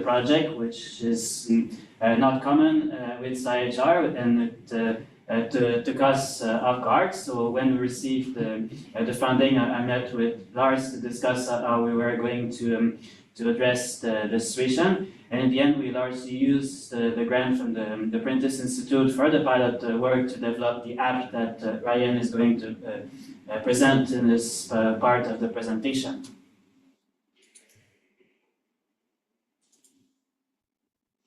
project, which is not common with CIHR, and it took us off guard. So when we received the funding, I met with Lars to discuss how we were going to address the situation. And in the end, we largely used the grant from the Prentice Institute for the pilot work to develop the app that Ryan is going to present in this part of the presentation.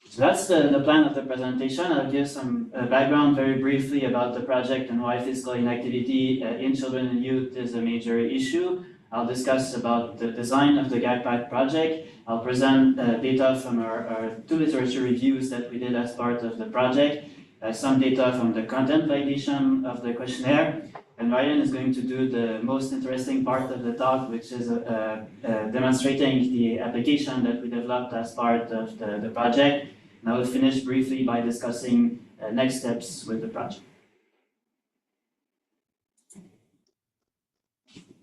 So that's the plan of the presentation. I'll give some background very briefly about the project and why physical inactivity in children and youth is a major issue. I'll discuss about the design of the GAC-PAQ project. I'll present data from our 2 literature reviews that we did as part of the project, some data from the content validation of the questionnaire, and Ryan is going to do the most interesting part of the talk, which is demonstrating the application that we developed as part of the project. And I will finish briefly by discussing next steps with the project.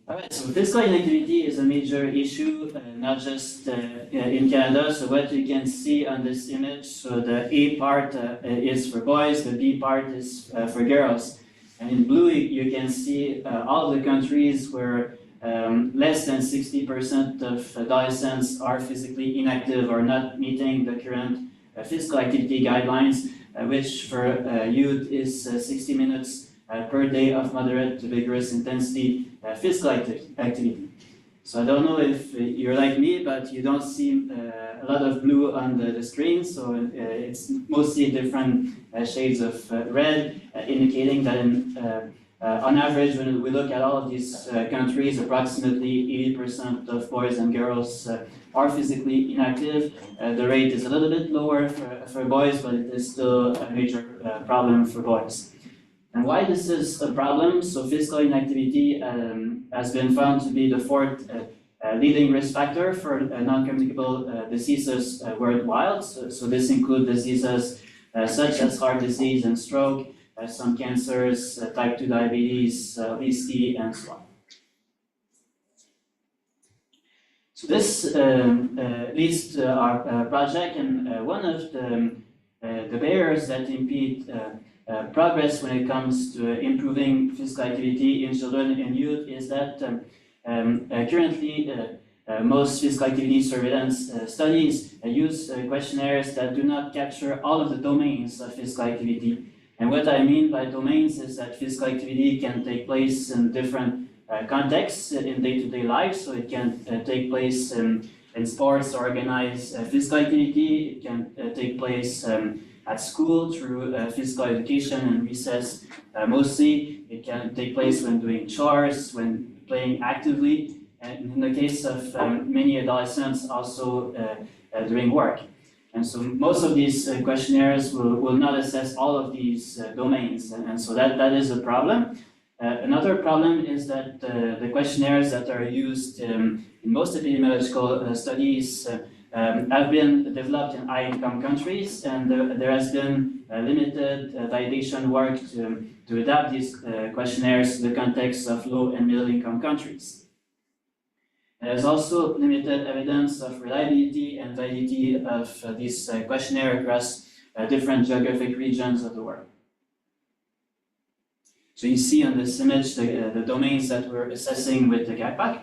All right, so physical inactivity is a major issue, not just in Canada. So what you can see on this image, so the A part is for boys, the B part is for girls. And in blue, you can see all the countries where less than 60% of adolescents are physically inactive or not meeting the current physical activity guidelines, which for youth is 60 minutes per day of moderate to vigorous intensity physical activity. So I don't know if you're like me, but you don't see a lot of blue on the screen, so it's mostly different shades of red, indicating that on average, when we look at all of these countries, approximately 80% of boys and girls are physically inactive. The rate is a little bit lower for boys, but it is still a major problem for boys. And why this is a problem? So physical inactivity has been found to be the 4th leading risk factor for non-communicable diseases worldwide. So this includes diseases such as heart disease and stroke, some cancers, type 2 diabetes, obesity, and so on. So this leads to our project, and one of the barriers that impede progress when it comes to improving physical activity in children and youth is that currently most physical activity surveillance studies use questionnaires that do not capture all of the domains of physical activity. And what I mean by domains is that physical activity can take place in different contexts in day-to-day life. So it can take place in sports or organized physical activity. It can take place at school through physical education and recess mostly. It can take place when doing chores, when playing actively, and in the case of many adolescents, also doing work. And so most of these questionnaires will not assess all of these domains, and so that is a problem. Another problem is that the questionnaires that are used in most epidemiological studies have been developed in high-income countries, and there has been limited validation work to adapt these questionnaires to the context of low and middle-income countries. There's also limited evidence of reliability and validity of these questionnaires across different geographic regions of the world. So you see on this image the domains that we're assessing with the GAC-PAQ.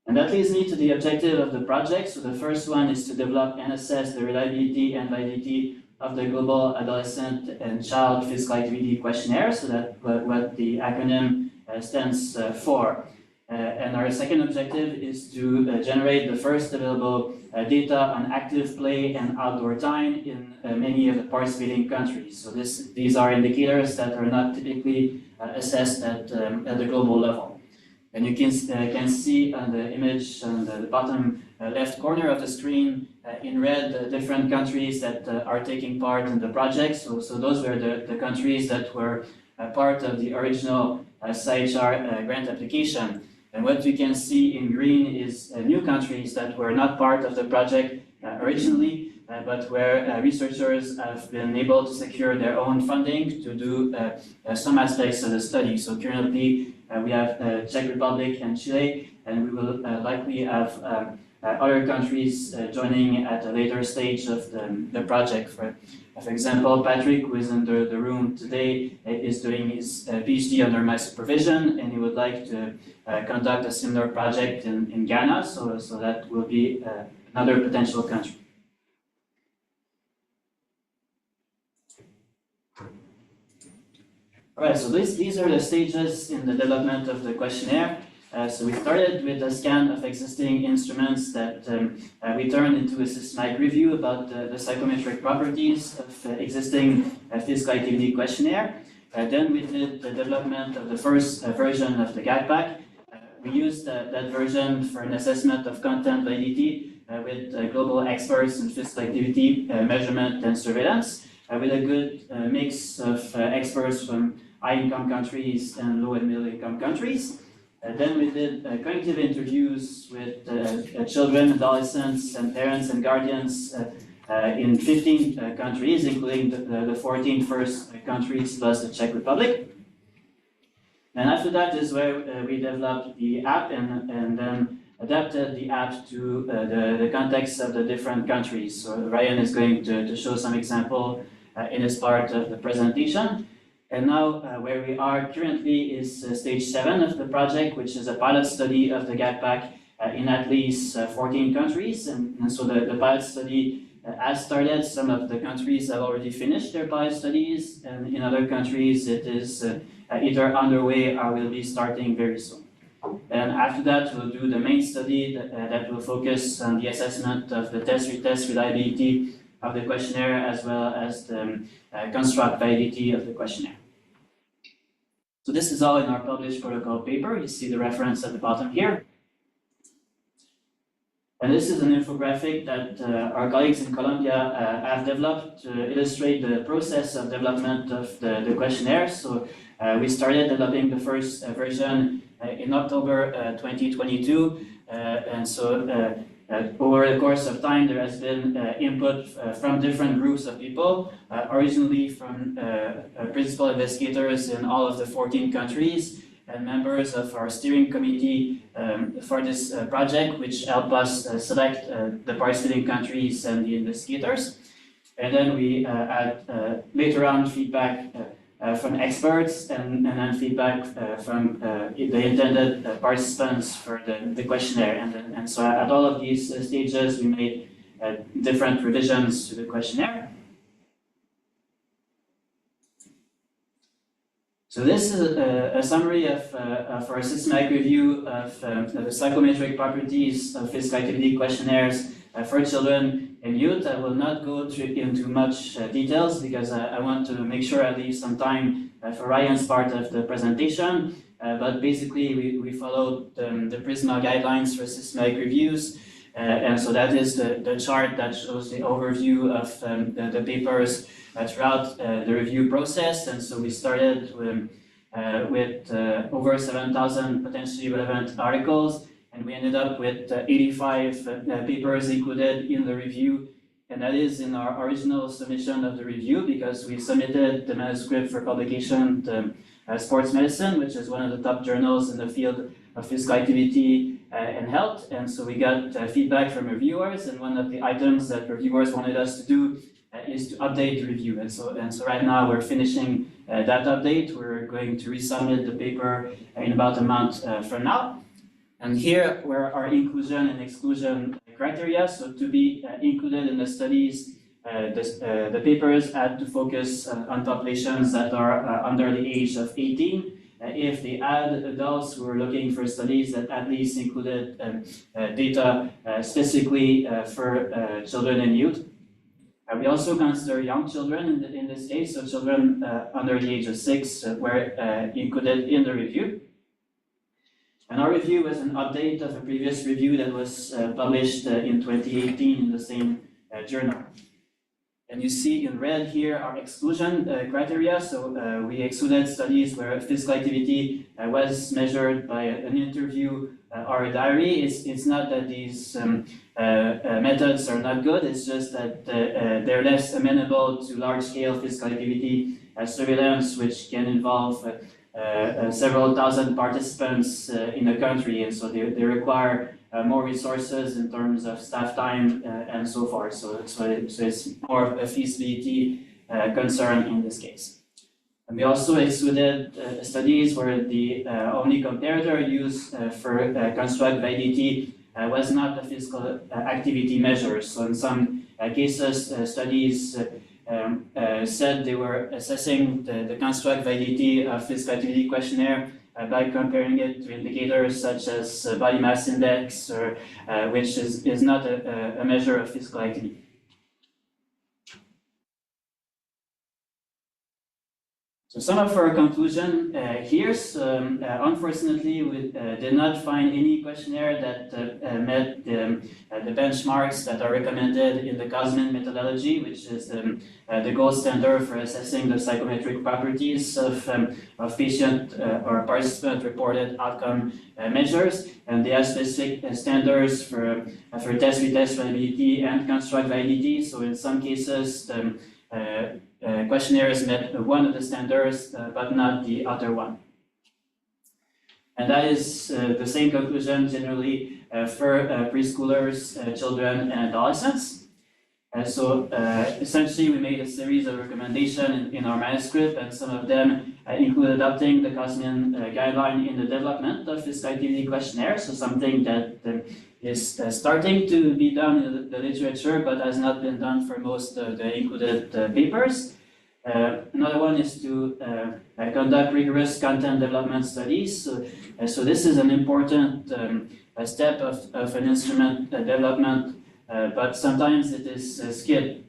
And that leads me to the objective of the project. So the first one is to develop and assess the reliability and validity of the Global Adolescent and Child Physical Activity Questionnaire, so that's what the acronym stands for. And our second objective is to generate the first available data on active play and outdoor time in many of the participating countries. So these are indicators that are not typically assessed at the global level. And you can see on the image on the bottom left corner of the screen in red the different countries that are taking part in the project. So those were the countries that were part of the original CIHR grant application. And what we can see in green is new countries that were not part of the project originally, but where researchers have been able to secure their own funding to do some aspects of the study. So currently we have Czech Republic and Chile, and we will likely have other countries joining at a later stage of the project. For example, Patrick, who is in the room today, is doing his PhD under my supervision, and he would like to conduct a similar project in Ghana, so that will be another potential country. All right, so these are the stages in the development of the questionnaire. So we started with a scan of existing instruments that we turned into a systematic review about the psychometric properties of existing physical activity questionnaire. Then we did the development of the first version of the GAC-PAQ. We used that version for an assessment of content validity with global experts in physical activity measurement and surveillance, with a good mix of experts from high-income countries and low and middle-income countries. Then we did cognitive interviews with children, adolescents, and parents and guardians in 15 countries, including the 14 first countries plus the Czech Republic. And after that is where we developed the app and then adapted the app to the context of the different countries. So Ryan is going to show some example in his part of the presentation. And now where we are currently is stage 7 of the project, which is a pilot study of the GAC-PAQ in at least 14 countries. And so the pilot study has started. Some of the countries have already finished their pilot studies, and in other countries it is either underway or will be starting very soon. And after that, we'll do the main study that will focus on the assessment of the test-retest reliability of the questionnaire, as well as the construct validity of the questionnaire. So this is all in our published protocol paper. You see the reference at the bottom here. And this is an infographic that our colleagues in Colombia have developed to illustrate the process of development of the questionnaire. So we started developing the first version in October 2022. And so over the course of time, there has been input from different groups of people, originally from principal investigators in all of the 14 countries, and members of our steering committee for this project, which helped us select the participating countries and the investigators. And then we had later on feedback from experts and then feedback from the intended participants for the questionnaire. And so at all of these stages, we made different revisions to the questionnaire. So this is a summary of our systematic review of the psychometric properties of physical activity questionnaires for children and youth. I will not go into much details because I want to make sure I leave some time for Ryan's part of the presentation. But basically, we followed the PRISMA guidelines for systematic reviews. And so that is the chart that shows the overview of the papers throughout the review process. And so we started with over 7,000 potentially relevant articles, and we ended up with 85 papers included in the review. And that is in our original submission of the review, because we submitted the manuscript for publication to Sports Medicine, which is one of the top journals in the field of physical activity and health. And so we got feedback from reviewers, and one of the items that reviewers wanted us to do is to update the review. And so right now we're finishing that update. We're going to resubmit the paper in about a month from now. And here were our inclusion and exclusion criteria. So to be included in the studies, the papers had to focus on populations that are under the age of 18. If they had adults who were looking for studies that at least included data specifically for children and youth. We also consider young children in this case, so children under the age of 6 were included in the review. And our review was an update of a previous review that was published in 2018 in the same journal. And you see in red here our exclusion criteria. So we excluded studies where physical activity was measured by an interview or a diary. It's not that these methods are not good, it's just that they're less amenable to large-scale physical activity surveillance, which can involve several thousand participants in a country, and so they require more resources in terms of staff time and so forth. So it's more of a feasibility concern in this case. And we also excluded studies where the only comparator used for construct validity was not a physical activity measure. So in some cases, studies said they were assessing the construct validity of physical activity questionnaire by comparing it to indicators such as body mass index, or which is not a measure of physical activity. So some of our conclusion here. So, unfortunately, we did not find any questionnaire that met the benchmarks that are recommended in the COSMIN methodology, which is the gold standard for assessing the psychometric properties of patient or participant-reported outcome measures. And they have specific standards for test-retest validity and construct validity. So in some cases, questionnaires met one of the standards, but not the other one. And that is the same conclusion generally for preschoolers, children, and adolescents. So essentially, we made a series of recommendations in our manuscript, and some of them include adopting the COSMIN guideline in the development of physical activity questionnaire, so something that is starting to be done in the literature, but has not been done for most of the included papers. Another one is to conduct rigorous content development studies. So this is an important step of an instrument development, but sometimes it is skipped,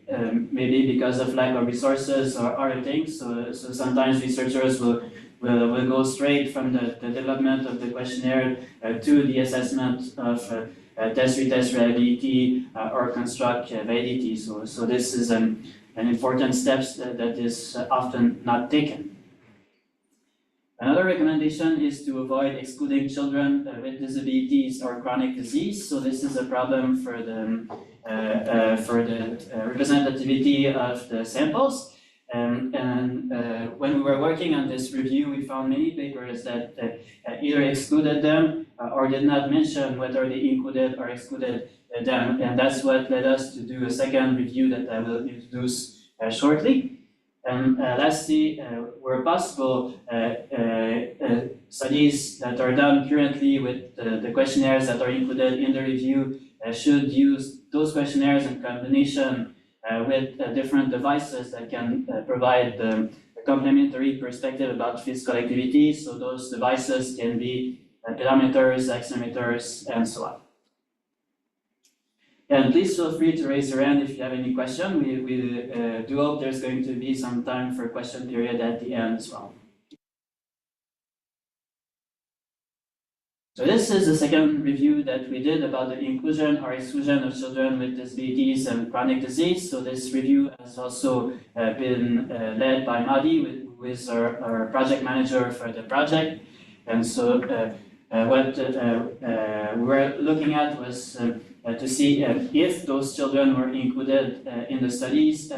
maybe because of lack of resources or other things. So sometimes researchers will go straight from the development of the questionnaire to the assessment of test-retest reliability or construct validity. So this is an important step that is often not taken. Another recommendation is to avoid excluding children with disabilities or chronic disease. So this is a problem for the representativity of the samples. And when we were working on this review, we found many papers that either excluded them or did not mention whether they included or excluded them. And that's what led us to do a second review that I will introduce shortly. And lastly, where possible, studies that are done currently with the questionnaires that are included in the review should use those questionnaires in combination with different devices that can provide a complementary perspective about physical activity. So those devices can be pedometers, accelerometers, and so on. And please feel free to raise your hand if you have any question. We do hope there's going to be some time for question period at the end as well. So this is the second review that we did about the inclusion or exclusion of children with disabilities and chronic disease. So this review has also been led by Madi, who is our project manager for the project. And so what we were looking at was to see if those children were included in the studies.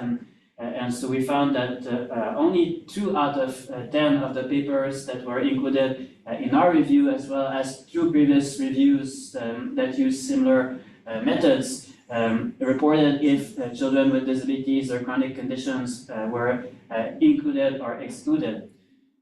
And so we found that only 2 out of 10 of the papers that were included in our review, as well as 2 previous reviews that use similar methods, reported if children with disabilities or chronic conditions were included or excluded.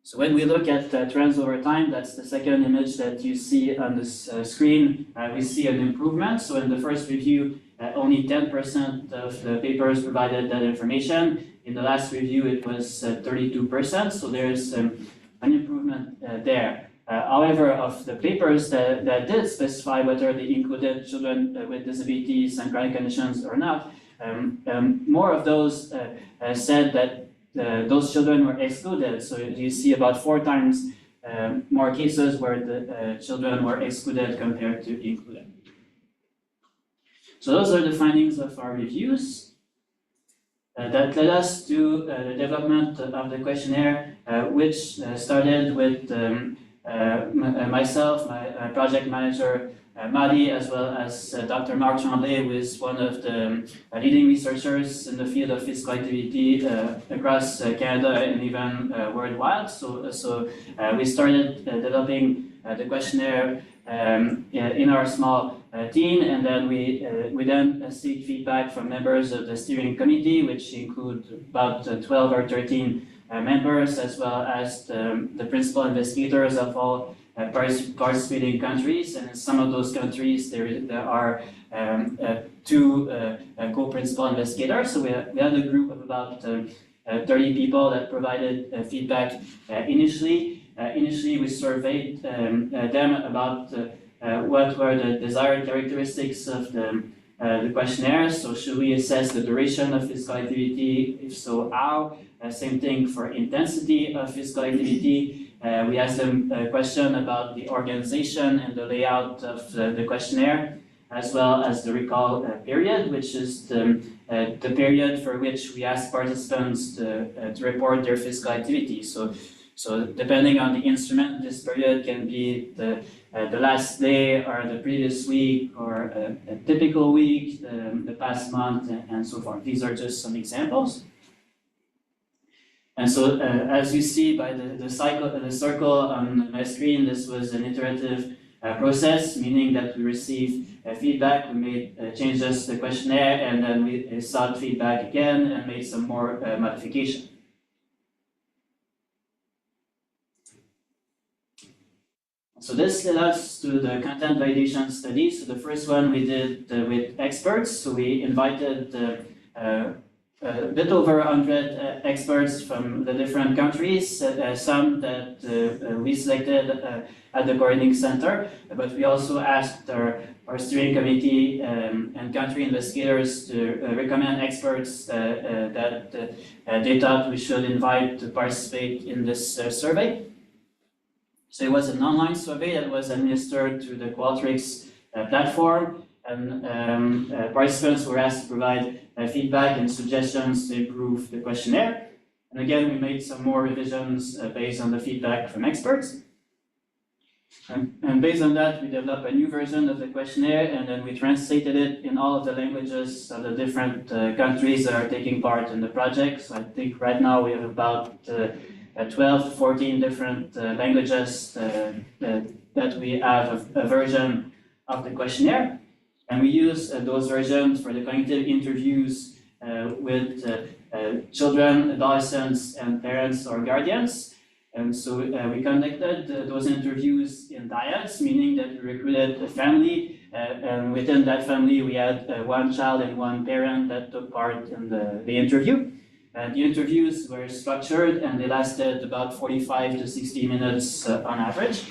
So when we look at trends over time, that's the second image that you see on this screen, we see an improvement. So in the first review, only 10% of the papers provided that information. In the last review, it was 32%, so there's an improvement there. However, of the papers that did specify whether they included children with disabilities and chronic conditions or not, more of those said that those children were excluded. So you see about 4 times more cases where the children were excluded compared to included. So those are the findings of our reviews. That led us to the development of the questionnaire, which started with myself, my project manager, Madi, as well as Dr. Marc Tremblay, who is one of the leading researchers in the field of physical activity across Canada and even worldwide. So we started developing the questionnaire in our small team, and then we then seek feedback from members of the steering committee, which include about 12 or 13 members, as well as the principal investigators of all participating countries. And in some of those countries, there are two co-principal investigators. So we had a group of about 30 people that provided feedback initially. Initially, we surveyed them about what were the desired characteristics of the questionnaire. So should we assess the duration of physical activity? If so, how? Same thing for intensity of physical activity. We asked them a question about the organization and the layout of the questionnaire, as well as the recall period, which is the period for which we ask participants to report their physical activity. So depending on the instrument, this period can be the last day or the previous week or a typical week, the past month, and so forth. These are just some examples. And so as you see by the circle on my screen, this was an iterative process, meaning that we received feedback, we made changes to the questionnaire, and then we sought feedback again and made some more modification. So this led us to the content validation study. So the first one we did with experts. So we invited a bit over 100 experts from the different countries, some that we selected at the coordinating center, but we also asked our steering committee and country investigators to recommend experts that they thought we should invite to participate in this survey. So it was an online survey that was administered through the Qualtrics platform, and participants were asked to provide feedback and suggestions to improve the questionnaire. And again, we made some more revisions based on the feedback from experts. And based on that, we developed a new version of the questionnaire, and then we translated it in all of the languages of the different countries that are taking part in the project. So I think right now we have about 12 to 14 different languages that we have a version of the questionnaire. And we use those versions for the cognitive interviews with children, adolescents, and parents or guardians. And so we conducted those interviews in dyads, meaning that we recruited a family, and within that family we had one child and one parent that took part in the interview. The interviews were structured and they lasted about 45 to 60 minutes on average.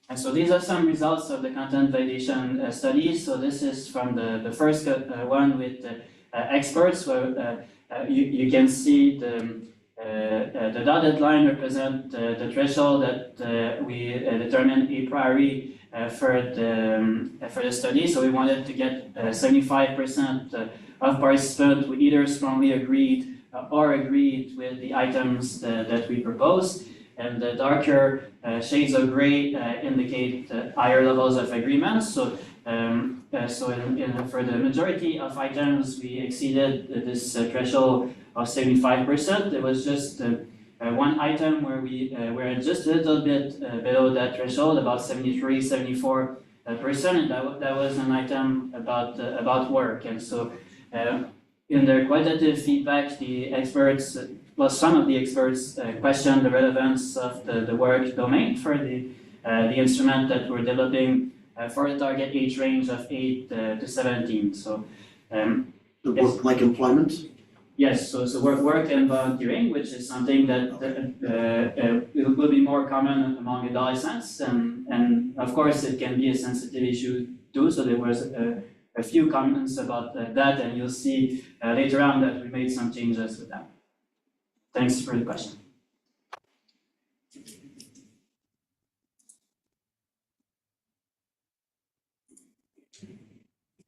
And so these are some results of the content validation study. So this is from the first one with experts, where you can see the dotted line represent the threshold that we determined a priori for the study. So we wanted to get 75% of participants who either strongly agreed or agreed with the items that we proposed. And the darker shades of gray indicate higher levels of agreement. So, for the majority of items, we exceeded this threshold of 75%. There was just one item where we were just a little bit below that threshold, about 73, 74%, and that was an item about work. And so, in their qualitative feedback, the experts, some of the experts questioned the relevance of the work domain for the instrument that we're developing for the target age range of 8 to 17. So, work like employment? Yes, so work and volunteering, which is something that will be more common among adolescents, and of course it can be a sensitive issue too. So there was a few comments about that, and you'll see later on that we made some changes with that. Thanks for the question.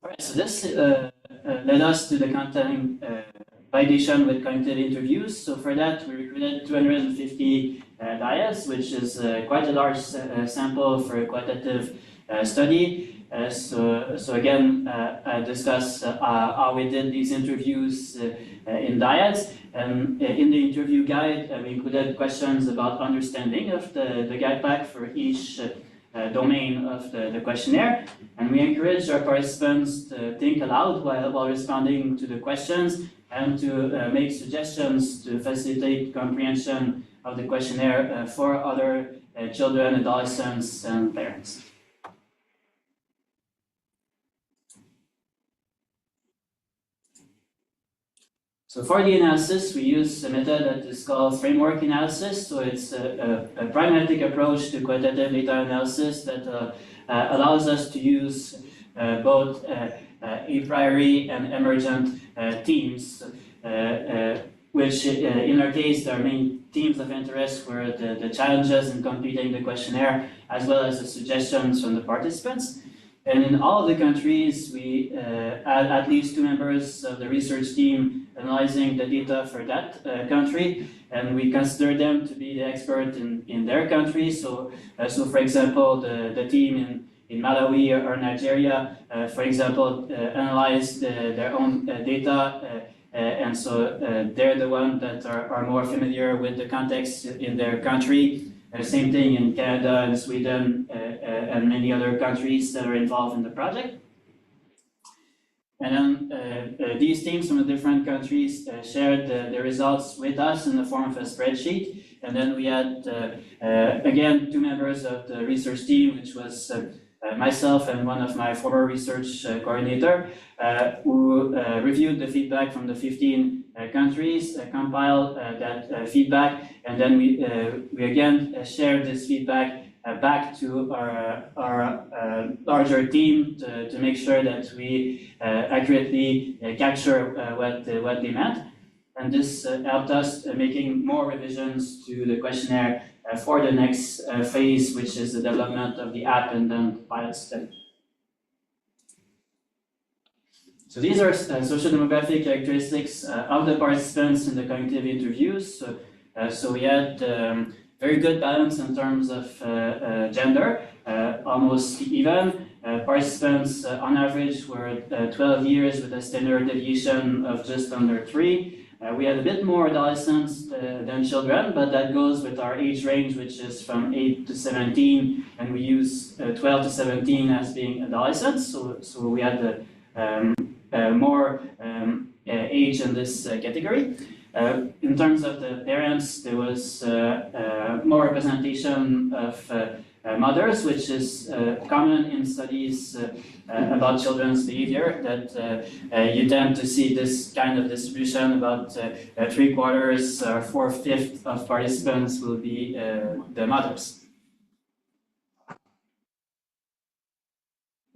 All right, so this led us to the content validation with cognitive interviews. So for that, we recruited 250 diets, which is quite a large sample for a qualitative study. So again, I discussed how we did these interviews in diets, and in the interview guide, we included questions about understanding of the GAC-PAQ for each domain of the questionnaire, and we encourage our participants to think aloud while responding to the questions and to make suggestions to facilitate comprehension of the questionnaire for other children, adolescents, and parents. So for the analysis, we use a method that is called framework analysis. So it's a pragmatic approach to qualitative data analysis that allows us to use both a priori and emergent themes, which in our case, their main themes of interest were the challenges in completing the questionnaire, as well as the suggestions from the participants. And in all of the countries, we had at least 2 members of the research team analyzing the data for that country, and we consider them to be the expert in their country. So for example, the team in Malawi or Nigeria, for example, analyzed their own data, and so they're the ones that are more familiar with the context in their country. Same thing in Canada and Sweden and many other countries that are involved in the project. And then these teams from the different countries shared the results with us in the form of a spreadsheet. And then we had, again, 2 members of the research team, which was myself and one of my former research coordinator, who reviewed the feedback from the 15 countries, compiled that feedback, and then we again shared this feedback back to our larger team to make sure that we accurately capture what they meant. And this helped us making more revisions to the questionnaire for the next phase, which is the development of the app and then pilot study. So these are socio-demographic characteristics of the participants in the cognitive interviews. So we had very good balance in terms of gender, almost even. Participants on average were 12 years with a standard deviation of just under 3. We had a bit more adolescents than children, but that goes with our age range, which is from 8 to 17, and we use 12 to 17 as being adolescents. So we had more age in this category. In terms of the parents, there was more representation of mothers, which is common in studies about children's behavior, that you tend to see this kind of distribution. About 3/4 or 4/5 of participants will be the mothers.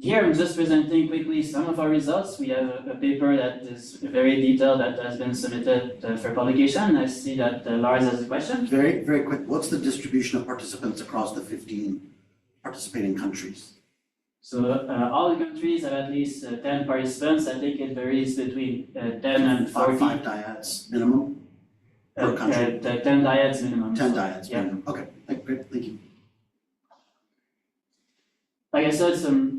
Here I'm just presenting quickly some of our results. We have a paper that is very detailed that has been submitted for publication. I see that Lars has a question. Very, very quick. What's the distribution of participants across the 15 participating countries? So all the countries have at least 10 participants. I think it varies between 10 and 40. 5 diets minimum per country? 10 diets minimum. 10 diets minimum. Yeah. Okay, great, thank you. Like I said, some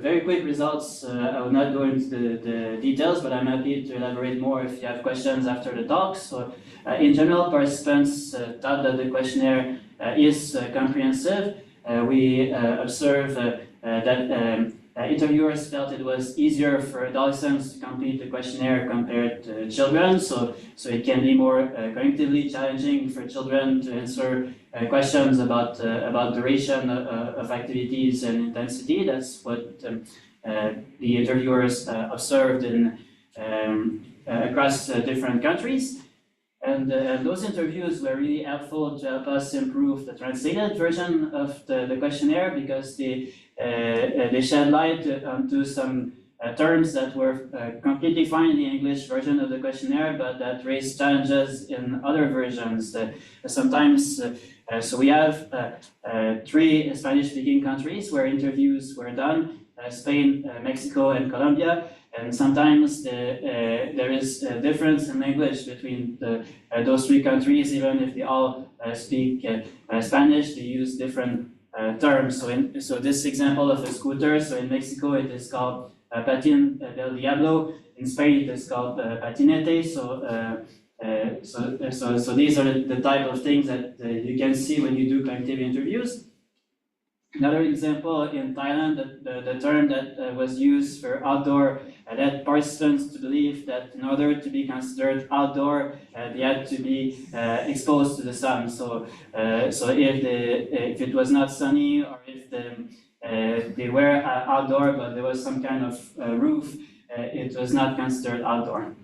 very quick results. I will not go into the details, but I'm happy to elaborate more if you have questions after the talk. So in general, participants thought that the questionnaire is comprehensive. We observed that interviewers felt it was easier for adolescents to complete the questionnaire compared to children. So it can be more cognitively challenging for children to answer questions about duration of activities and intensity. That's what the interviewers observed across different countries. And those interviews were really helpful to help us improve the translated version of the questionnaire, because they shed light onto some terms that were completely fine in the English version of the questionnaire, but that raised challenges in other versions. Sometimes, so we have 3 Spanish-speaking countries where interviews were done, Spain, Mexico, and Colombia. And sometimes there is a difference in language between those three countries, even if they all speak Spanish, they use different terms. So this example of a scooter, so in Mexico it is called patín del diablo, in Spain it is called patinete. So these are the type of things that you can see when you do cognitive interviews. Another example in Thailand, the term that was used for outdoor led participants to believe that in order to be considered outdoor, they had to be exposed to the sun. So if it was not sunny, or if they were outdoor but there was some kind of roof, it was not considered outdoor.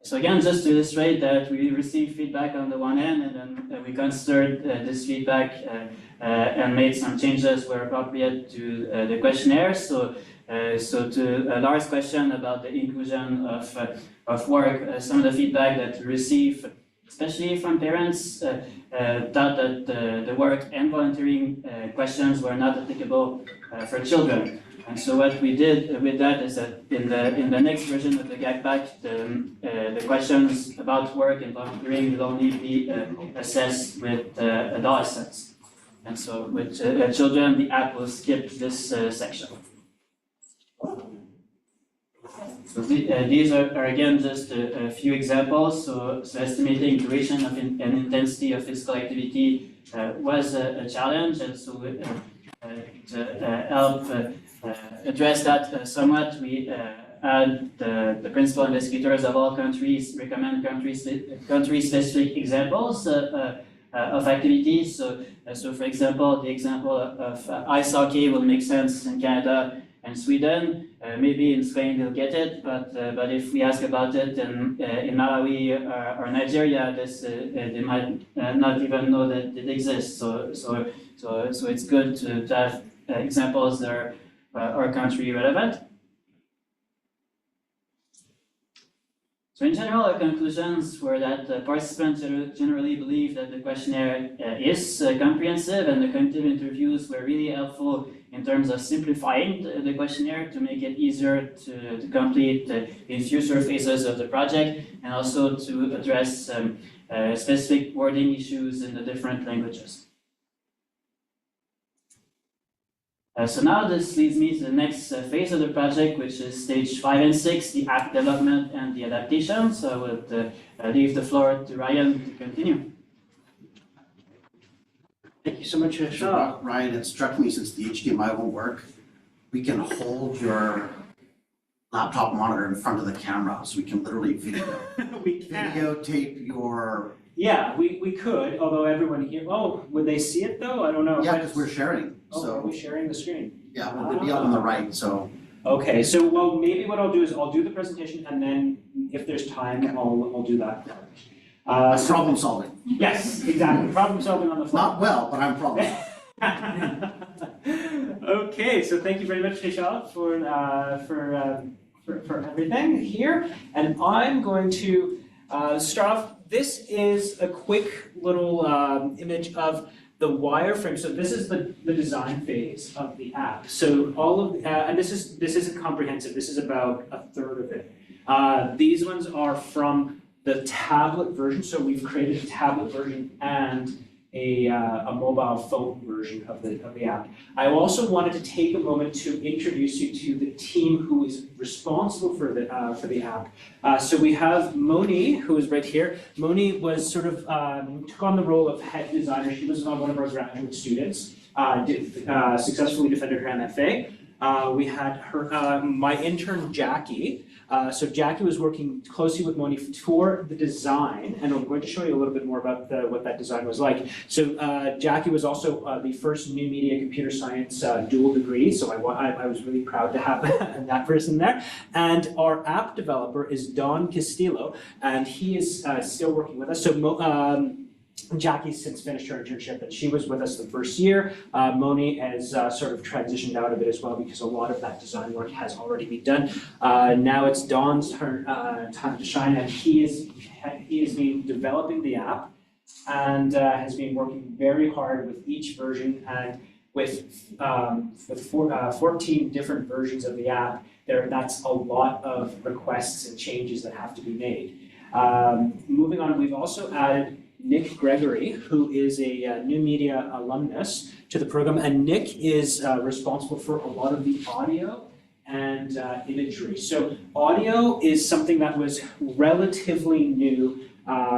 So again, just to illustrate that we received feedback on the one hand, and then we considered this feedback and made some changes where appropriate to the questionnaire. So to a large question about the inclusion of work, some of the feedback that we received, especially from parents, thought that the work and volunteering questions were not applicable for children. And so what we did with that is that in the next version of the GAC-PAQ, the questions about work and volunteering will only be assessed with adolescents. And so with children, the app will skip this section. So these are again just a few examples. So estimating duration of and intensity of physical activity was a challenge, and so to help address that somewhat, we had the principal investigators of all countries recommend country-specific examples of activities. So for example, the example of ice hockey will make sense in Canada and Sweden. Maybe in Spain they'll get it, but if we ask about it in Malawi or Nigeria, they might not even know that it exists. So it's good to have examples that are country relevant. So in general, our conclusions were that participants generally believe that the questionnaire is comprehensive, and the cognitive interviews were really helpful in terms of simplifying the questionnaire to make it easier to complete in future phases of the project, and also to address specific wording issues in the different languages. So now this leads me to the next phase of the project, which is stage 5 and 6, the app development and the adaptation. So I would leave the floor to Ryan to continue. Thank you so much, Shaw. Ryan, it struck me, since the HDMI won't work, we can hold your laptop monitor in front of the camera, so we can literally videotape your... Yeah, we could, although everyone here, would they see it though? I don't know. Yeah, because we're sharing. So are we sharing the screen? Yeah, we'll be up on the right, so. Okay, so well, maybe what I'll do is I'll do the presentation, and then if there's time, I'll do that. Problem solving. Yes, exactly. Problem solving on the fly. Not well, but I'm problem. Okay, so thank you very much, Vishal, for everything here, and I'm going to start off. This is a quick little image of the wireframe. So this is the design phase of the app. So all of and this isn't comprehensive. This is about a third of it. These ones are from the tablet version. So we've created a tablet version and a mobile phone version of the app. I also wanted to take a moment to introduce you to the team who is responsible for the app. So we have Moni, who is right here. Moni was sort of took on the role of head designer. She was one of our graduate students. Successfully defended her MFA. We had her, my intern Jackie. So Jackie was working closely with Moni for the design, and I'm going to show you a little bit more about what that design was like. So Jackie was also the first new media computer science dual degree, so I was really proud to have that person there. And our app developer is Don Castillo, and he is still working with us. So Jackie's since finished her internship, and she was with us the first year. Moni has sort of transitioned out of it as well, because a lot of that design work has already been done. Now it's Dawn's time to shine, and he has been developing the app and has been working very hard with each version. And with 14 different versions of the app. That's a lot of requests and changes that have to be made. Moving on, we've also added Nick Gregory, who is a new media alumnus to the program, and Nick is responsible for a lot of the audio and imagery. So audio is something that was relatively new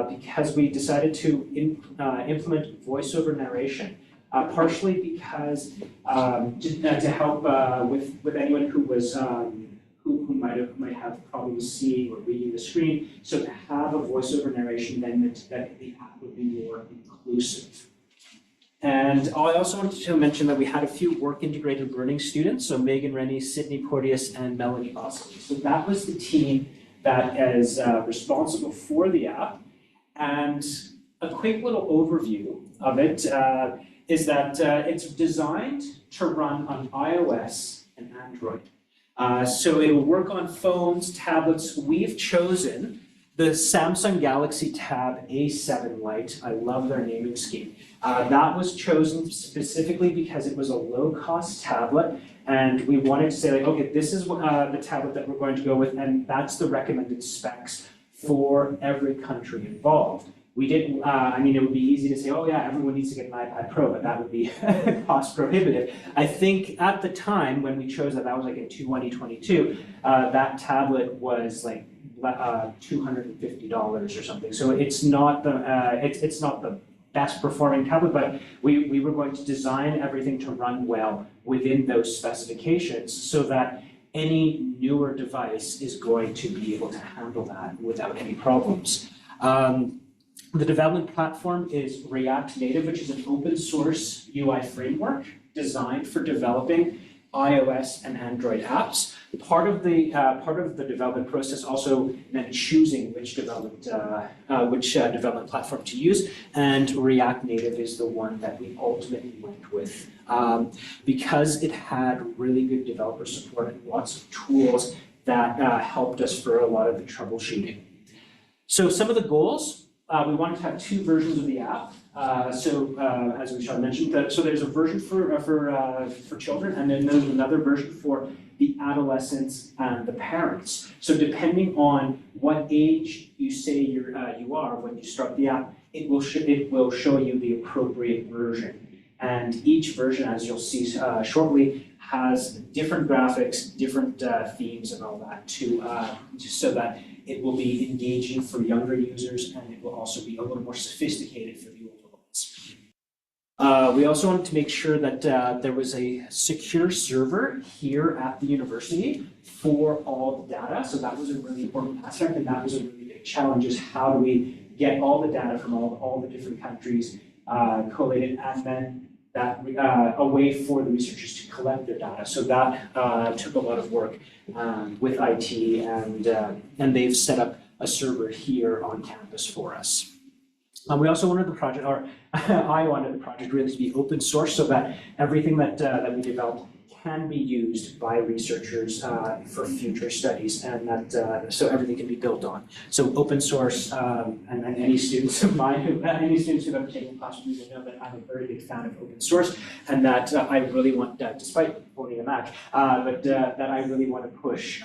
because we decided to implement voiceover narration, partially because to help with anyone who was who might have problems seeing or reading the screen. So to have a voiceover narration then meant that the app would be more inclusive. And I also wanted to mention that we had a few work-integrated learning students, so Megan Rennie, Sydney Porteous, and Melanie Osley. So that was the team that is responsible for the app. And a quick little overview of it is that it's designed to run on iOS and Android. So it will work on phones, tablets. We've chosen the Samsung Galaxy Tab A7 Lite. I love their naming scheme. That was chosen specifically because it was a low-cost tablet, and we wanted to say, like, okay, this is the tablet that we're going to go with, and that's the recommended specs for every country involved. We didn't, I mean, it would be easy to say, oh yeah, everyone needs to get an iPad Pro, but that would be cost prohibitive. I think at the time when we chose that, that was like in 2022, that tablet was like $250 or something. So it's not the, it's not the best performing tablet, but we were going to design everything to run well within those specifications so that any newer device is going to be able to handle that without any problems. The development platform is React Native, which is an open source UI framework designed for developing iOS and Android apps. Part of the development process also meant choosing which development platform to use, and React Native is the one that we ultimately went with because it had really good developer support and lots of tools that helped us for a lot of the troubleshooting. So some of the goals. We wanted to have two versions of the app. As Vishal mentioned, so there's a version for children, and then there's another version for the adolescents and the parents. So depending on what age you say you are when you start the app, it will show you the appropriate version. And each version, as you'll see shortly, has different graphics, different themes, and all that so that it will be engaging for younger users, and it will also be a little more sophisticated for the older ones. We also wanted to make sure that there was a secure server here at the university for all the data. So that was a really important aspect, and that was a really big challenge, is how do we get all the data from all the different countries collated, and then that a way for the researchers to collect their data. So that took a lot of work with IT, and they've set up a server here on campus for us. We also wanted the project, or I wanted the project really to be open source so that everything that we developed can be used by researchers for future studies, and that so everything can be built on. So open source, and any students of mine, who've ever taken class with me will know that I'm a very big fan of open source, and that I really want, despite owning a Mac, that I really want to push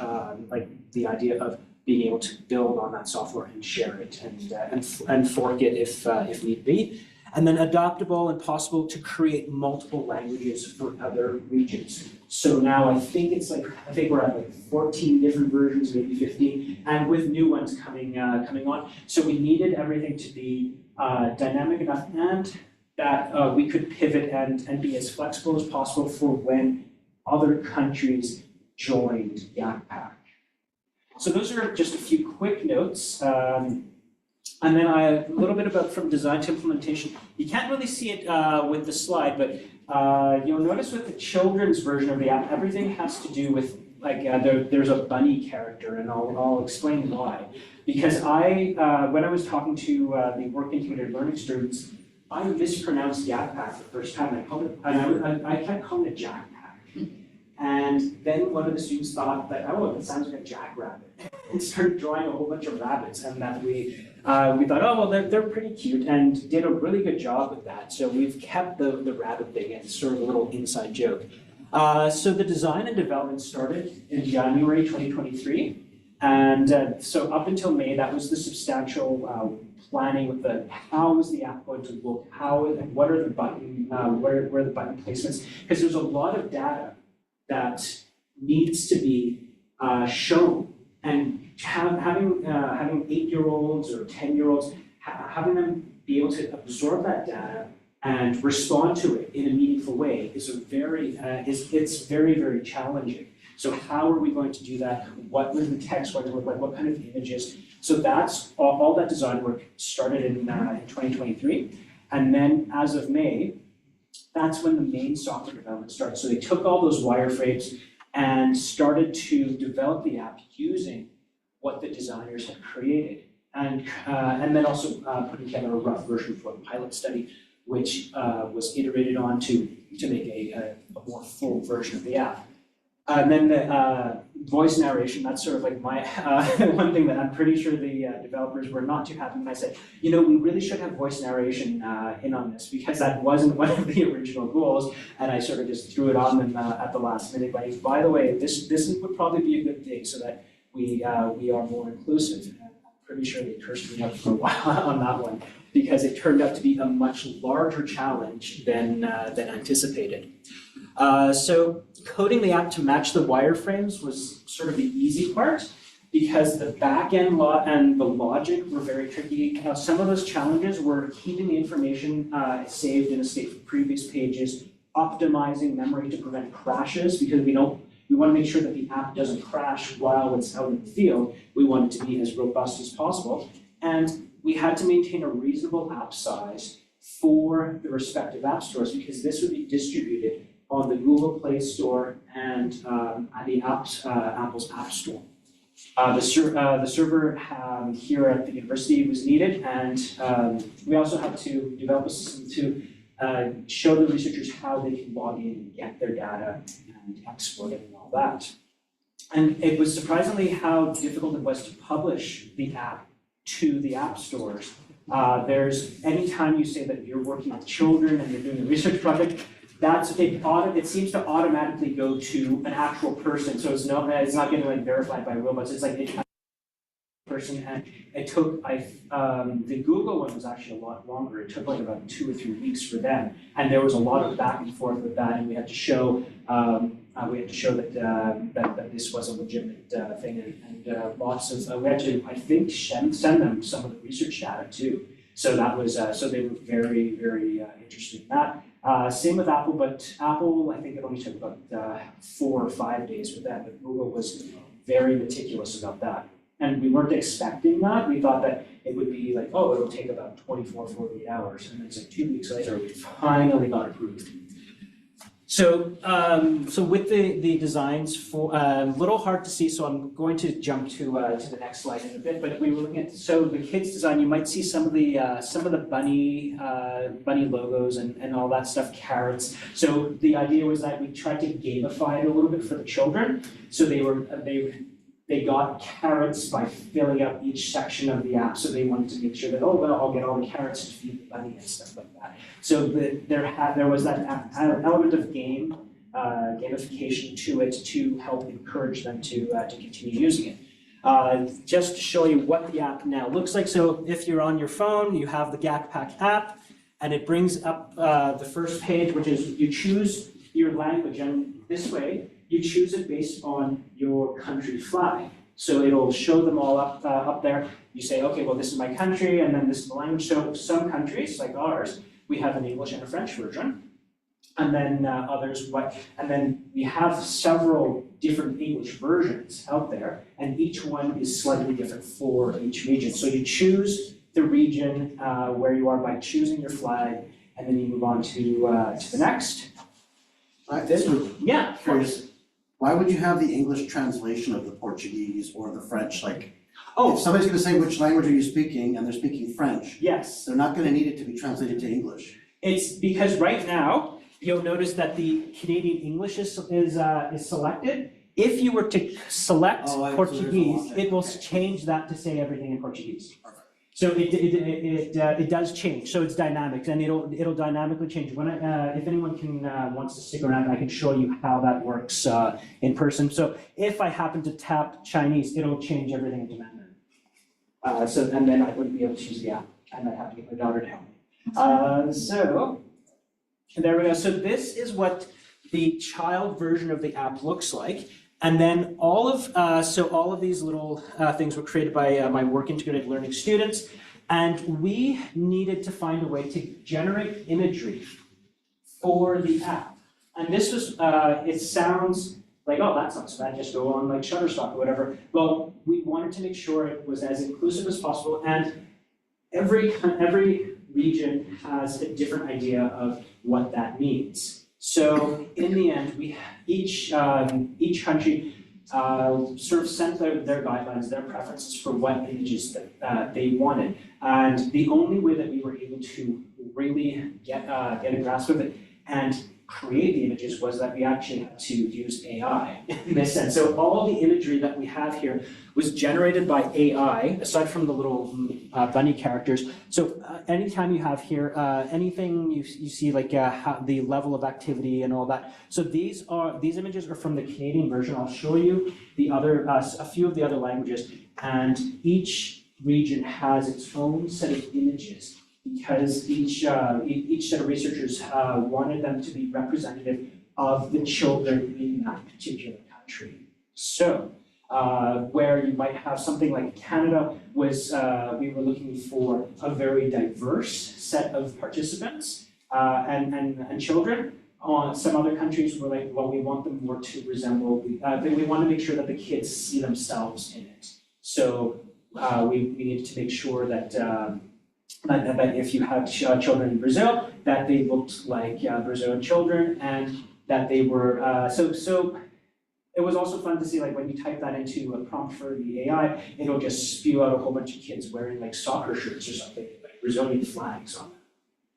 like the idea of being able to build on that software and share it and fork it if need be. And then adaptable and possible to create multiple languages for other regions. So now I think we're at like 14 different versions, maybe 15, and with new ones coming on. So we needed everything to be dynamic enough, and that we could pivot and be as flexible as possible for when other countries joined GAC-PAQ. So those are just a few quick notes. And then a little bit about from design to implementation. You can't really see it with the slide, but you'll notice with the children's version of the app, everything has to do with, like, there's a bunny character, and I'll explain why. Because when I was talking to the work-integrated learning students, I mispronounced GAC-PAQ the first time. I kept calling it GAC-PAQ. And then one of the students thought that, oh, it sounds like a jackrabbit, and started drawing a whole bunch of rabbits, and that we we thought, oh, well, they're pretty cute, and did a really good job with that. So we've kept the rabbit thing as sort of a little inside joke. So the design and development started in January 2023. And so up until May, that was the substantial planning with the how is the app going to look, how and what are the button, where are the button placements? Because there's a lot of data that needs to be shown, and having 8-year-olds or 10-year-olds, having them be able to absorb that data and respond to it in a meaningful way is it's very, very challenging. So how are we going to do that? What was the text going to look like? What kind of images? So that's all that design work started in 2023. And then as of May, that's when the main software development started. So they took all those wireframes and started to develop the app using what the designers had created. And then also putting together a rough version for the pilot study, which was iterated on to make a more full version of the app. And then the voice narration, that's sort of like my one thing that I'm pretty sure the developers were not too happy when I said, you know, we really should have voice narration in on this, because that wasn't one of the original goals, and I sort of just threw it on them at the last minute. But by the way, this would probably be a good thing so that we are more inclusive. And I'm pretty sure they cursed me out for a while on that one, because it turned out to be a much larger challenge than anticipated. So coding the app to match the wireframes was sort of the easy part, because the back-end and the logic were very tricky. Some of those challenges were keeping the information saved in a state for previous pages, optimizing memory to prevent crashes, because we want to make sure that the app doesn't crash while it's out in the field. We want it to be as robust as possible. And we had to maintain a reasonable app size for the respective app stores, because this would be distributed on the Google Play Store and the Apple's App Store. The server here at the university was needed, and we also had to develop a system to show the researchers how they can log in and get their data and export it and all that. And it was surprisingly how difficult it was to publish the app to the app stores. Anytime you say that you're working with children and you're doing a research project, it seems to automatically go to an actual person. So it's not getting like verified by robots. It's like a person, and it took the Google one was actually a lot longer. It took like about 2 or 3 weeks for them, and there was a lot of back and forth with that, and we had to show that this was a legitimate thing, and lots of we had to, I think, send them some of the research data too. So that was so they were very, very interested in that. Same with Apple, but Apple, I think it only took about 4 or 5 days for that, but Google was very meticulous about that. And we weren't expecting that. We thought that it would be like, oh, it'll take about 24, 48 hours. And then it's like 2 weeks later, we finally got approved. So, with the designs, a little hard to see, so I'm going to jump to the next slide in a bit. But we were looking at the kids' design. You might see some of the bunny logos and all that stuff, carrots. So the idea was that we tried to gamify it a little bit for the children. So they got carrots by filling out each section of the app. So they wanted to make sure that, oh, well, I'll get all the carrots to feed the bunny and stuff like that. So there was that element of gamification to it to help encourage them to continue using it. Just to show you what the app now looks like. So if you're on your phone, you have the GAC-PAQ app, and it brings up the first page, which is you choose your language, and this way, you choose it based on your country flag. So it'll show them all up there. You say, okay, well, this is my country, and then this is the language. So some countries, like ours, we have an English and a French version, and then and then we have several different English versions out there, and each one is slightly different for each region. So you choose the region where you are by choosing your flag, and then you move on to the next. Yeah, of course. Why would you have the English translation of the Portuguese or the French? Like, oh, if somebody's going to say which language are you speaking, and they're speaking French, yes, they're not going to need it to be translated to English. It's because right now you'll notice that the Canadian English is selected. If you were to select Portuguese, it will change that to say everything in Portuguese. Perfect. So it does change. So it's dynamic, and it'll dynamically change. When if anyone wants to stick around, I can show you how that works in person. So if I happen to tap Chinese, it'll change everything into Mandarin. And then I wouldn't be able to use the app, and I'd have to get my daughter to help me. So there we go. So this is what the child version of the app looks like. And then all of these little things were created by my work integrated learning students, and we needed to find a way to generate imagery for the app. And this was, it sounds like, oh, that's not so bad, just go on like Shutterstock or whatever. Well, we wanted to make sure it was as inclusive as possible, and every region has a different idea of what that means. So in the end, each country sort of sent their guidelines, their preferences for what images that they wanted. And the only way that we were able to really get a grasp of it and create the images was that we actually had to use AI in this sense. So all the imagery that we have here was generated by AI, aside from the little bunny characters. So anytime you have here, anything you see like how the level of activity and all that. So these images are from the Canadian version. I'll show you the other, a few of the other languages, and each region has its own set of images, because each set of researchers wanted them to be representative of the children in that particular country. So where you might have something like Canada was, we were looking for a very diverse set of participants and children. Some other countries were like, well, we want them more to resemble, we want to make sure that the kids see themselves in it. So we needed to make sure that that if you had children in Brazil, that they looked like Brazilian children, and that they were, so it was also fun to see, like, when you type that into a prompt for the AI, it'll just spew out a whole bunch of kids wearing like soccer shirts or something, like Brazilian flags on them.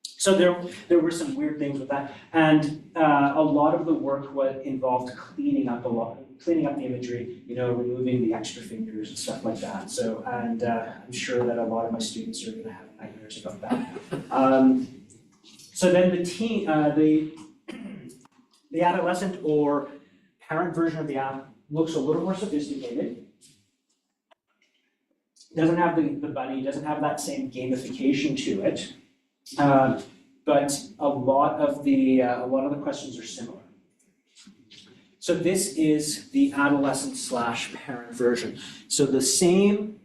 So there were some weird things with that, and a lot of the work involved cleaning up the imagery, removing the extra fingers and stuff like that. So, and I'm sure that a lot of my students are going to have nightmares about that. So then the adolescent or parent version of the app looks a little more sophisticated. Doesn't have the bunny, doesn't have that same gamification to it. But a lot of the questions are similar. So this is the adolescent / parent version. So the same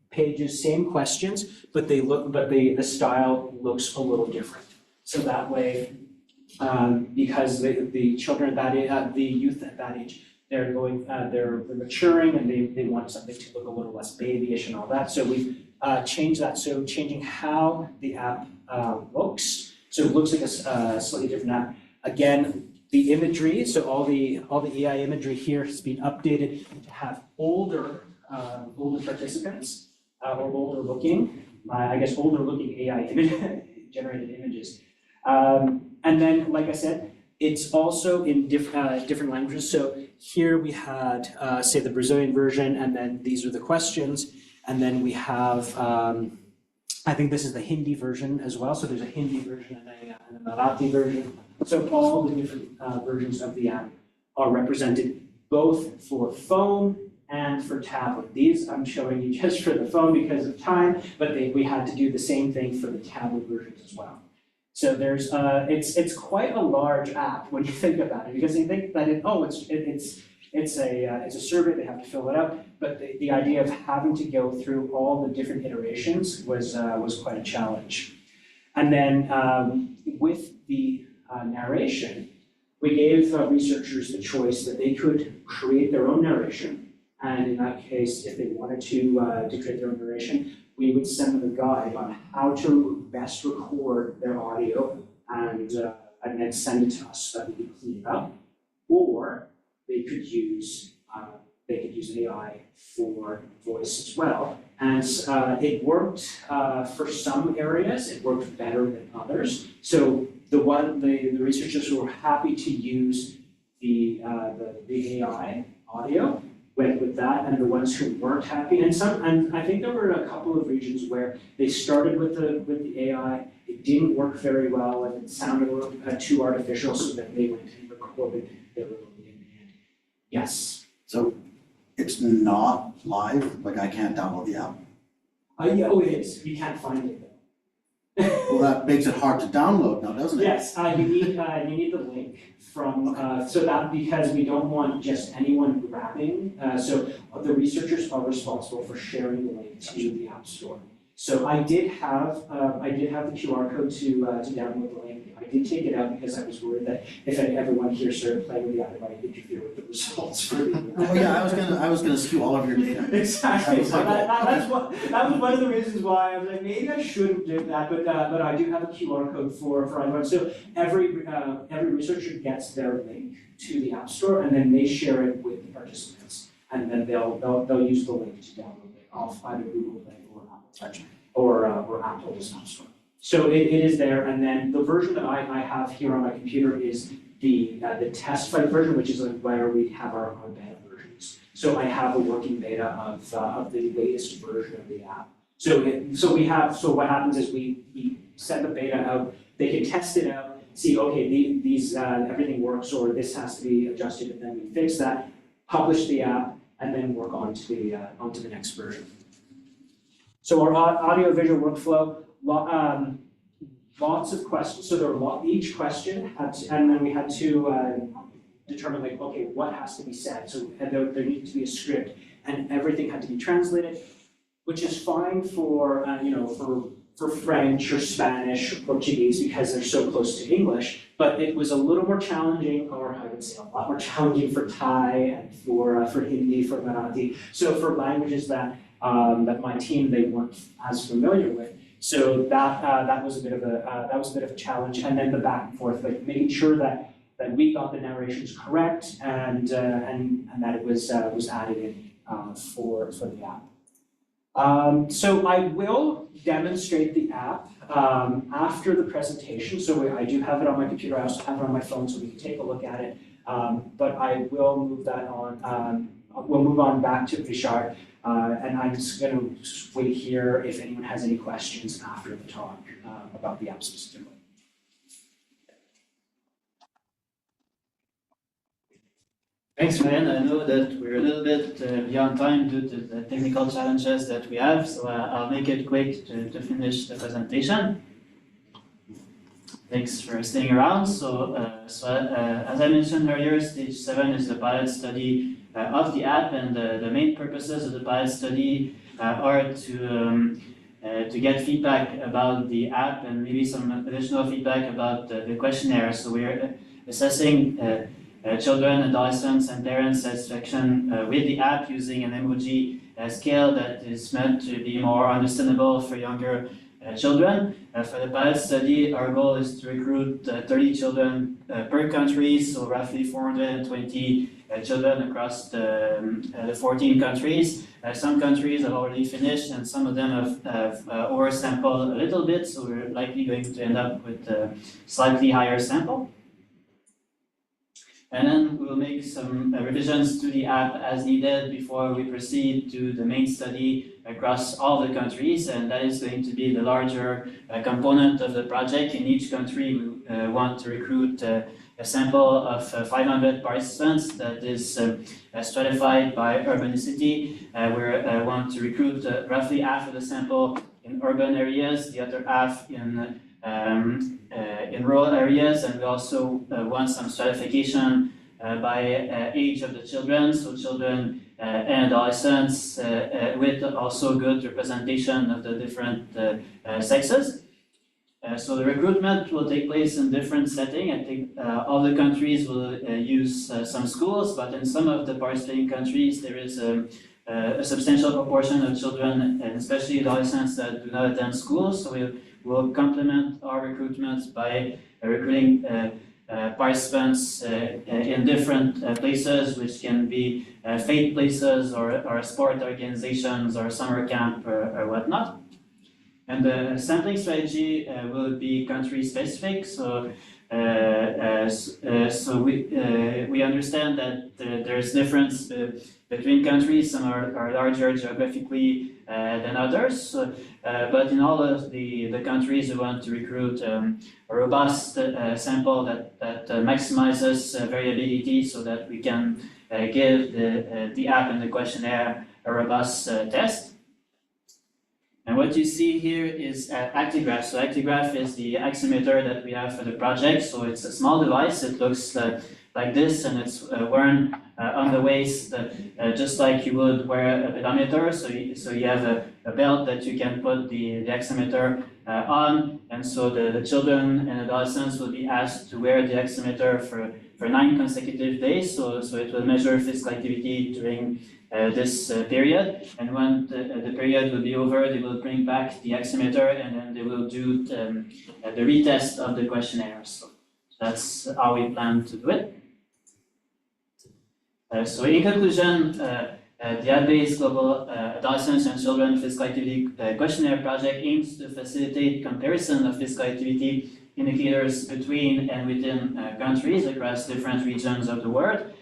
pages, same questions, but the style looks a little different. So that way, because the children at that age, the youth at that age, they're maturing, and they want something to look a little less babyish and all that. So we've changed that. So changing how the app looks. So it looks like a slightly different app. Again, the imagery, so all the AI imagery here has been updated to have older participants, or older looking AI generated images. And then, like I said, it's also in different languages. So here we had, say, the Brazilian version, and then these are the questions, and then we have, I think this is the Hindi version as well. So there's a Hindi version and a Marathi version. So all the different versions of the app are represented both for phone and for tablet. These I'm showing you just for the phone because of time, but we had to do the same thing for the tablet versions as well. So there's it's quite a large app when you think about it, because you think that it's a survey, they have to fill it out, but the idea of having to go through all the different iterations was quite a challenge. And then with the narration, we gave researchers the choice that they could create their own narration, and in that case, if they wanted to create their own narration, we would send them a guide on how to best record their audio and then send it to us so that we could clean it up, or they could use AI for voice as well. And it worked for some areas, it worked better than others. So the researchers who were happy to use the AI audio went with that, and the ones who weren't happy, and I think there were a couple of regions where they started with the AI, it didn't work very well, and it sounded a little too artificial, so then they went and recorded their own. Yes. So it's not live, like I can't download the app. Yeah, oh, it is. You can't find it though. Well, that makes it hard to download now, doesn't it? Yes, you need the link from, so that, because we don't want just anyone grabbing, so the researchers are responsible for sharing the link to the App Store. So I did have the QR code to download the link. I did take it out because I was worried that if everyone here started playing with the app, it might interfere with the results for the. Oh yeah, I was gonna skew all of your data. Exactly. So that was one of the reasons why I was like, maybe I shouldn't do that, but I do have a QR code for everyone. So every researcher gets their link to the App Store, and then they share it with the participants, and then they'll use the link to download it off either Google Play or Apple's App Store. So it is there, and then the version that I have here on my computer is the test flight version, which is where we have our beta versions. So I have a working beta of the latest version of the app. So what happens is we send the beta out, they can test it out, see, okay, these everything works, or this has to be adjusted, and then we fix that, publish the app, and then work onto the next version. So our audio-visual workflow, lots of questions. So each question had to, and then we had to determine, like, okay, what has to be said. So there needed to be a script, and everything had to be translated, which is fine for for French or Spanish or Portuguese because they're so close to English. But it was a little more challenging, or I would say a lot more challenging for Thai and for Hindi, for Marathi. So for languages that my team they weren't as familiar with. So that was a bit of a challenge, and then the back and forth, like making sure that we got the narrations correct and that it was added in for the app. So I will demonstrate the app after the presentation. So I do have it on my computer. I also have it on my phone, so we can take a look at it. But I will move that on. We'll move on back to Richard. And I'm just going to wait here if anyone has any questions after the talk about the app specifically. Thanks, Ryan. I know that we're a little bit beyond time due to the technical challenges that we have, so I'll make it quick to finish the presentation. Thanks for staying around. So as I mentioned earlier, stage 7 is the pilot study of the app, and the main purposes of the pilot study are to get feedback about the app and maybe some additional feedback about the questionnaire. So we're assessing children, adolescents, and parents' satisfaction with the app using an emoji scale that is meant to be more understandable for younger children. For the pilot study, our goal is to recruit 30 children per country, so roughly 420 children across the 14 countries. Some countries have already finished, and some of them have oversampled a little bit, so we're likely going to end up with a slightly higher sample. And then we'll make some revisions to the app as needed before we proceed to the main study across all the countries, and that is going to be the larger component of the project. In each country, we want to recruit a sample of 500 participants that is stratified by urbanicity. We want to recruit roughly half of the sample in urban areas, the other half in rural areas, and we also want some stratification by age of the children, so children and adolescents with also good representation of the different sexes. So the recruitment will take place in different settings. I think all the countries will use some schools, but in some of the participating countries there is a substantial proportion of children, and especially adolescents, that do not attend schools. So we'll complement our recruitments by recruiting participants in different places, which can be faith places or sport organizations or summer camp or whatnot. And the sampling strategy will be country specific. So So we understand that there's difference between countries. Some are larger geographically than others. But in all of the countries, we want to recruit a robust sample that maximizes variability so that we can give the app and the questionnaire a robust test. And what you see here is ActiGraph. So ActiGraph is the axiometer that we have for the project. So it's a small device. It looks like this, and it's worn on the waist, just like you would wear a pedometer. So you have a belt that you can put the axiometer on. And so the children and adolescents will be asked to wear the axiometer for 9 consecutive days. So it will measure physical activity during this period, and when the period will be over, they will bring back the axiometer, and then they will do the retest of the questionnaire. So that's how we plan to do it. So in conclusion, the app-based global adolescents and children physical activity questionnaire project aims to facilitate comparison of physical activity indicators between and within countries across different regions of the world.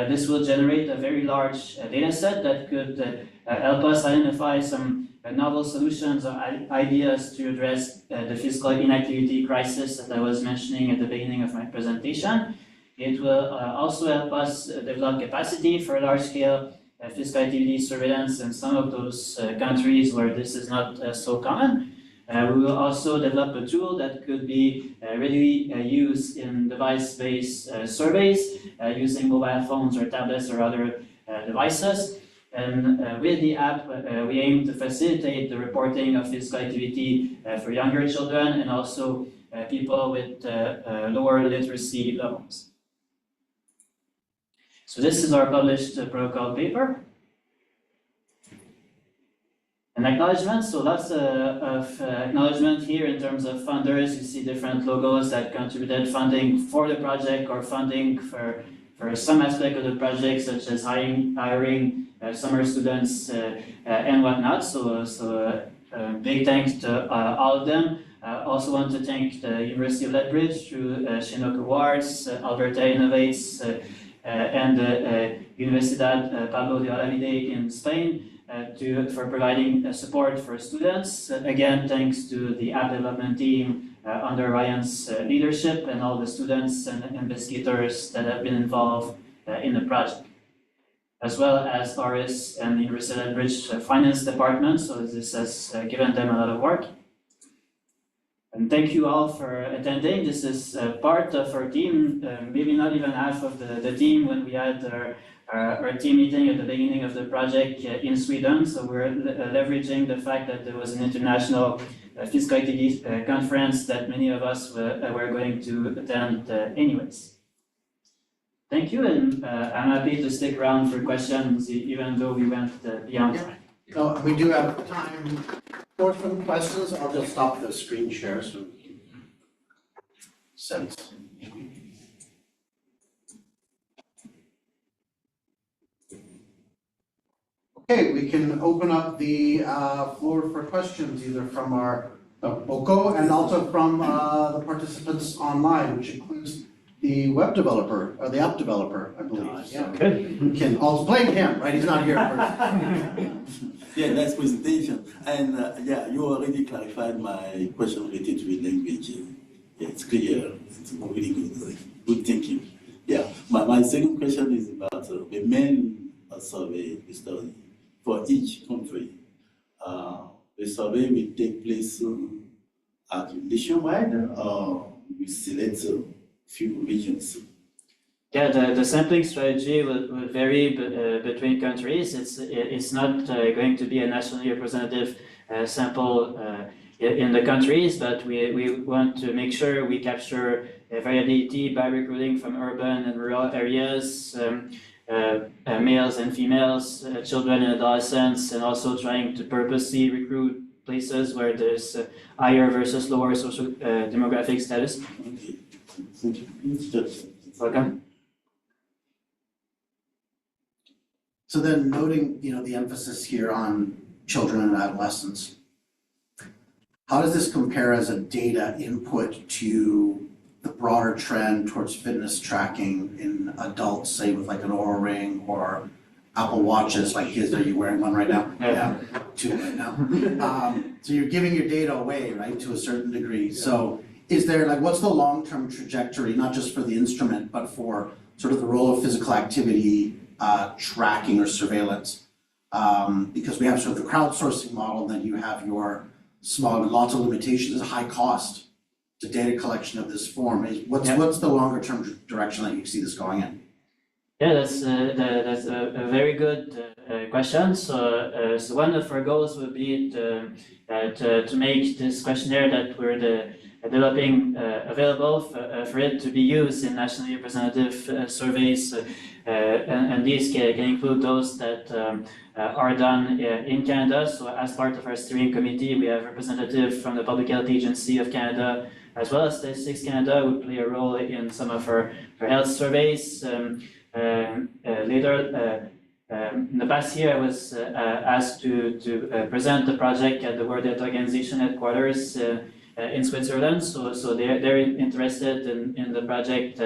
This will generate a very large data set that could help us identify some novel solutions or ideas to address the physical inactivity crisis that I was mentioning at the beginning of my presentation. It will also help us develop capacity for large-scale physical activity surveillance in some of those countries where this is not so common. We will also develop a tool that could be readily used in device-based surveys using mobile phones or tablets or other devices. And with the app, we aim to facilitate the reporting of physical activity for younger children and also people with lower literacy levels. So this is our published protocol paper. An acknowledgement, so lots of acknowledgement here in terms of funders. You see different logos that contributed funding for the project or funding for some aspect of the project, such as hiring summer students and whatnot. So big thanks to all of them. I also want to thank the University of Lethbridge through Chinook Awards, Alberta Innovates, and Universidad Pablo de Olavide in Spain. For providing support for students. Again, thanks to the app development team under Ryan's leadership and all the students and investigators that have been involved in the project, as well as Oris and the University of Lethbridge finance department. So this has given them a lot of work. And thank you all for attending. This is part of our team, maybe not even half of the team when we had our team meeting at the beginning of the project in Sweden. So we're leveraging the fact that there was an international physical activity conference that many of us were going to attend anyways. Thank you, and I'm happy to stick around for questions even though we went beyond time. No, we do have time for some questions. I'll just stop the screen share so we can sense. Okay, we can open up the floor for questions either from our OCO and also from the participants online, which includes the web developer, or the app developer, I believe. Yeah. Good. We can also blame him, right? He's not here Yeah, nice presentation. And yeah, you already clarified my question related to the language. Yeah, it's clear. It's really good. Good thinking. Yeah. My second question is about the main survey study for each country. The survey will take place at nationwide, or we select a few regions. Yeah, the sampling strategy will vary between countries. It's not going to be a nationally representative sample in the countries, but we want to make sure we capture variability by recruiting from urban and rural areas, males and females, children and adolescents, and also trying to purposely recruit places where there's higher versus lower social demographic status. Okay. Thank you. Welcome. So then noting, the emphasis here on children and adolescents, how does this compare as a data input to the broader trend towards fitness tracking in adults, say with like an Oura Ring or Apple Watches, like his, are you wearing one right now? Yeah. Two right now. So you're giving your data away, right, to a certain degree. So is there, like, what's the long-term trajectory, not just for the instrument, but for sort of the role of physical activity tracking or surveillance? Because we have sort of the crowdsourcing model, then you have your small, lots of limitations, high cost to data collection of this form. What's the longer term direction that you see this going in? Yeah, that's a very good question. So one of our goals would be to make this questionnaire that we're developing available for it to be used in nationally representative surveys, and these can include those that are done in Canada. So as part of our steering committee, we have representatives from the Public Health Agency of Canada, as well as Statistics Canada, who play a role in some of our health surveys. Later, in the past year, I was asked to present the project at the World Health Organization headquarters in Switzerland. So they're interested in the project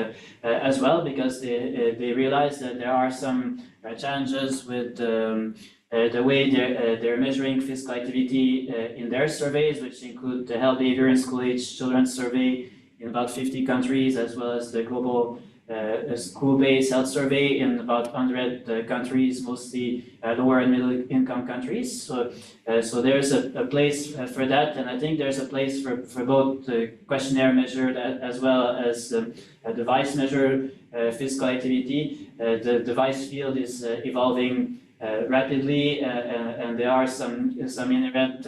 as well, because they realize that there are some challenges with the way they're measuring physical activity in their surveys, which include the health behavior in school-age children survey in about 50 countries, as well as the global school-based health survey in about 100 countries, mostly lower and middle income countries. So there's a place for that, and I think there's a place for both the questionnaire measured as well as a device measured physical activity. The device field is evolving rapidly, and there are some inherent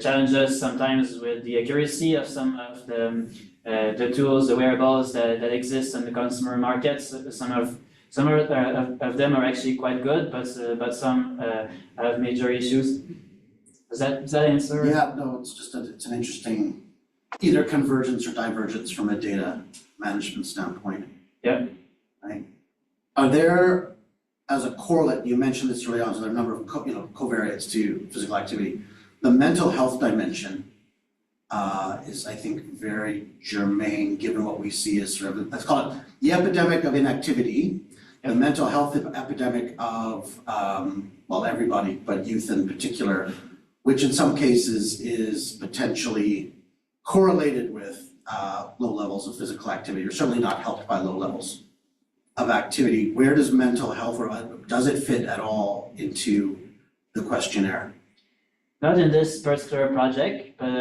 challenges sometimes with the accuracy of some of the tools, the wearables that exist in the consumer markets. Some of them are actually quite good, but some have major issues. Does that answer? Yeah, no, it's just it's an interesting either convergence or divergence from a data management standpoint. Yeah. Right. Are there, as a correlate, you mentioned this early on, so there are a number of covariates to physical activity. The mental health dimension is, I think, very germane given what we see as sort of, let's call it the epidemic of inactivity, the mental health epidemic of, well, everybody, but youth in particular, which in some cases is potentially correlated with low levels of physical activity, or certainly not helped by low levels of activity. Where does mental health, or does it fit at all into the questionnaire? Not in this particular project, but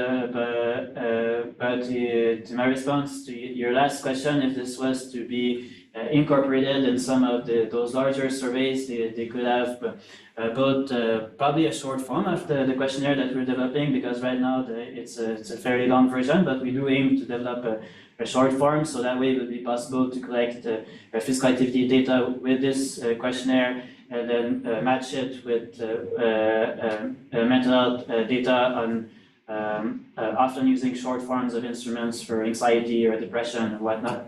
to my response to your last question, if this was to be incorporated in some of those larger surveys, they could have both probably a short form of the questionnaire that we're developing, because right now it's a fairly long version, but we do aim to develop a short form, so that way it would be possible to collect physical activity data with this questionnaire, and then match it with mental health data on often using short forms of instruments for anxiety or depression and whatnot.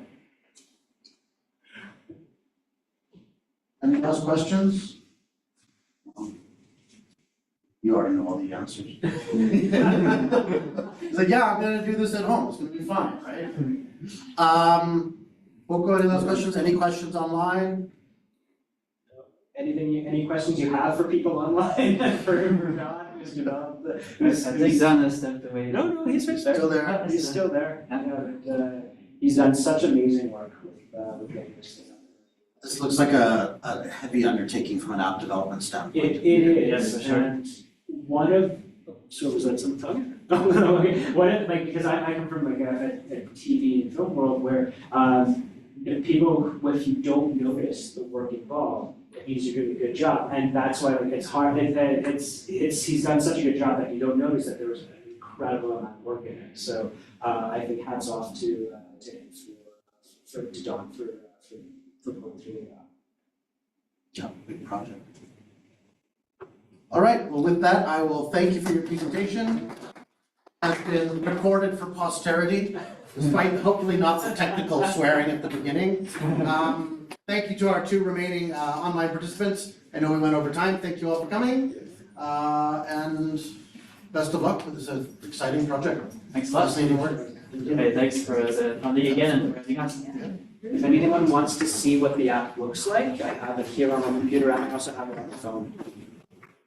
Any last questions? You already know all the answers. He's like, yeah, I'm gonna do this at home, it's gonna be fun, right? We'll go to those questions. Any questions online? Any questions you have for people online? for John, Mr. Don? I think Don has stepped away. No, he's right there. Still there? He's still there. And, he's done such amazing work with getting this thing up. This looks like a heavy undertaking from an app development standpoint. It is. Yes, for sure. And one of, so was that some tongue? Oh, no, okay. One of, like, because I come from like a TV and film world where people, if you don't notice the work involved, it means you're doing a good job, and that's why like, it's hard. He's done such a good job that you don't notice that there was an incredible amount of work in it. So I think hats off to him to Don for going through that. Yeah, big project. All right, well, with that, I will thank you for your presentation. Has been recorded for posterity, despite hopefully not the technical swearing at the beginning. Thank you to our two remaining online participants. I know we went over time. Thank you all for coming. And best of luck with this exciting project. Thanks a lot. Fascinating work. Okay, thanks for the funding again and for having us. If anyone wants to see what the app looks like, I have it here on my computer and I also have it on my phone.